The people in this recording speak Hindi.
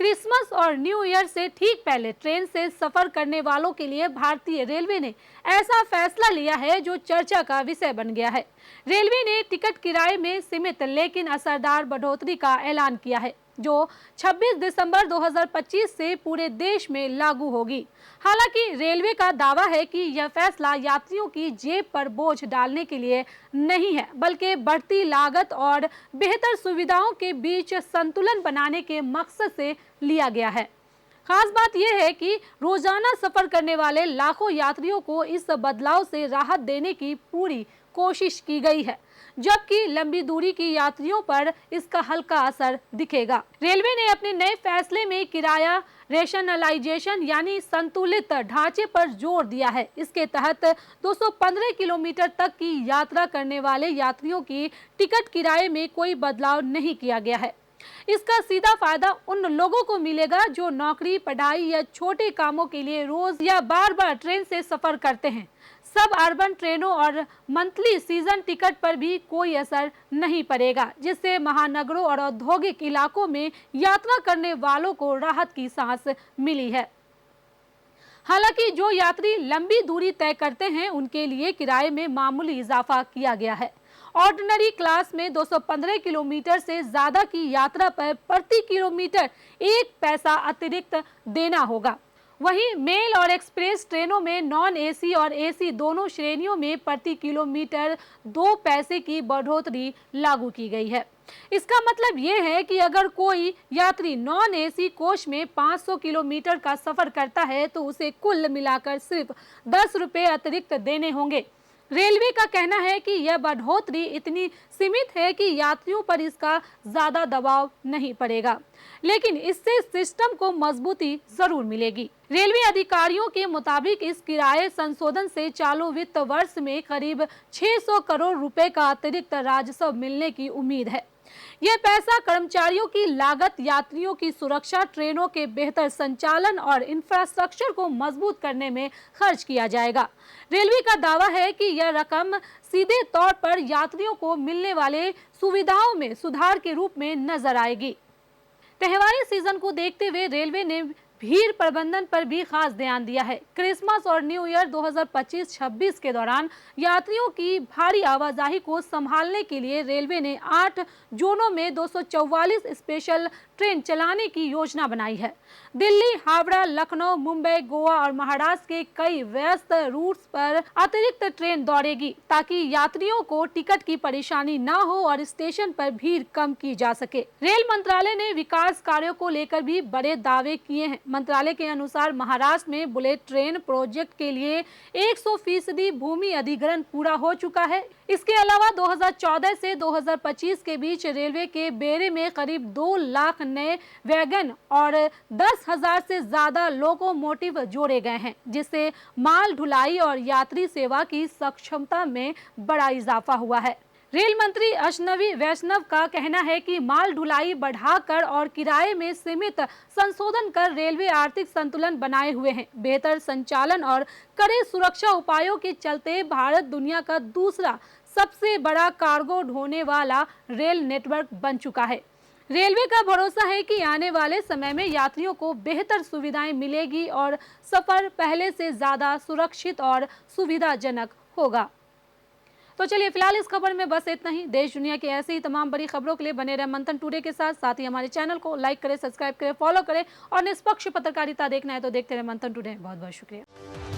क्रिसमस और न्यू ईयर से ठीक पहले ट्रेन से सफर करने वालों के लिए भारतीय रेलवे ने ऐसा फैसला लिया है जो चर्चा का विषय बन गया है। रेलवे ने टिकट किराए में सीमित लेकिन असरदार बढ़ोतरी का ऐलान किया है, जो 26 दिसंबर 2025 से पूरे देश में लागू होगी। हालांकि रेलवे का दावा है कि यह फैसला यात्रियों की जेब पर बोझ डालने के लिए नहीं है, बल्कि बढ़ती लागत और बेहतर सुविधाओं के बीच संतुलन बनाने के मकसद से लिया गया है। खास बात यह है कि रोजाना सफर करने वाले लाखों यात्रियों को इस बदलाव से राहत देने की पूरी कोशिश की गई है, जबकि लंबी दूरी की यात्रियों पर इसका हल्का असर दिखेगा। रेलवे ने अपने नए फैसले में किराया रेशनलाइजेशन यानी संतुलित ढांचे पर जोर दिया है। इसके तहत 215 किलोमीटर तक की यात्रा करने वाले यात्रियों की टिकट किराए में कोई बदलाव नहीं किया गया है। इसका सीधा फायदा उन लोगों को मिलेगा जो नौकरी, पढ़ाई या छोटे कामों के लिए रोज या बार बार ट्रेन से सफर करते हैं। सब अर्बन ट्रेनों और मंथली सीजन टिकट पर भी कोई असर नहीं पड़ेगा, जिससे महानगरों और औद्योगिक इलाकों में यात्रा करने वालों को राहत की सांस मिली है। हालांकि जो यात्री लंबी दूरी तय करते हैं, उनके लिए किराए में मामूली इजाफा किया गया है। ऑर्डिनरी क्लास में 215 किलोमीटर से ज्यादा की यात्रा पर प्रति किलोमीटर 1 पैसा अतिरिक्त देना होगा। वहीं मेल और एक्सप्रेस ट्रेनों में नॉन एसी और एसी दोनों श्रेणियों में प्रति किलोमीटर 2 पैसे की बढ़ोतरी लागू की गई है। इसका मतलब ये है कि अगर कोई यात्री नॉन एसी कोच में 500 किलोमीटर का सफर करता है तो उसे कुल मिलाकर सिर्फ 10 रुपये अतिरिक्त देने होंगे। रेलवे का कहना है कि यह बढ़ोतरी इतनी सीमित है कि यात्रियों पर इसका ज्यादा दबाव नहीं पड़ेगा, लेकिन इससे सिस्टम को मजबूती जरूर मिलेगी। रेलवे अधिकारियों के मुताबिक इस किराए संशोधन से चालू वित्त वर्ष में करीब 600 करोड़ रुपए का अतिरिक्त राजस्व मिलने की उम्मीद है। यह पैसा कर्मचारियों की लागत, यात्रियों की सुरक्षा, ट्रेनों के बेहतर संचालन और इंफ्रास्ट्रक्चर को मजबूत करने में खर्च किया जाएगा। रेलवे का दावा है कि यह रकम सीधे तौर पर यात्रियों को मिलने वाले सुविधाओं में सुधार के रूप में नजर आएगी। त्योहारी सीजन को देखते हुए रेलवे ने भीड़ प्रबंधन पर भी खास ध्यान दिया है। क्रिसमस और न्यू ईयर 2025-26 के दौरान यात्रियों की भारी आवाजाही को संभालने के लिए रेलवे ने 8 जोनों में 244 स्पेशल ट्रेन चलाने की योजना बनाई है। दिल्ली, हावड़ा, लखनऊ, मुंबई, गोवा और महाराष्ट्र के कई व्यस्त रूट्स पर अतिरिक्त ट्रेन दौड़ेगी, ताकि यात्रियों को टिकट की परेशानी न हो और स्टेशन पर भीड़ कम की जा सके। रेल मंत्रालय ने विकास कार्यों को लेकर भी बड़े दावे किए हैं। मंत्रालय के अनुसार महाराष्ट्र में बुलेट ट्रेन प्रोजेक्ट के लिए 100% भूमि अधिग्रहण पूरा हो चुका है। इसके अलावा 2014 से 2025 के बीच रेलवे के बेड़े में करीब 2 लाख नए वैगन और 10,000 से ज्यादा लोकोमोटिव जोड़े गए हैं, जिससे माल ढुलाई और यात्री सेवा की सक्षमता में बड़ा इजाफा हुआ है। रेल मंत्री अश्विनी वैष्णव का कहना है कि माल ढुलाई बढ़ाकर और किराए में सीमित संशोधन कर रेलवे आर्थिक संतुलन बनाए हुए हैं। बेहतर संचालन और कड़े सुरक्षा उपायों के चलते भारत दुनिया का दूसरा सबसे बड़ा कार्गो ढोने वाला रेल नेटवर्क बन चुका है। रेलवे का भरोसा है कि आने वाले समय में यात्रियों को बेहतर सुविधाएं मिलेगी और सफर पहले से ज्यादा सुरक्षित और सुविधाजनक होगा। तो चलिए, फिलहाल इस खबर में बस इतना ही। देश दुनिया की ऐसी ही तमाम बड़ी खबरों के लिए बने रहे मंथन टुडे के साथ। साथ ही हमारे चैनल को लाइक करें, सब्सक्राइब करें, फॉलो करें और निष्पक्ष पत्रकारिता देखना है तो देखते रहे मंथन टुडे। बहुत बहुत शुक्रिया।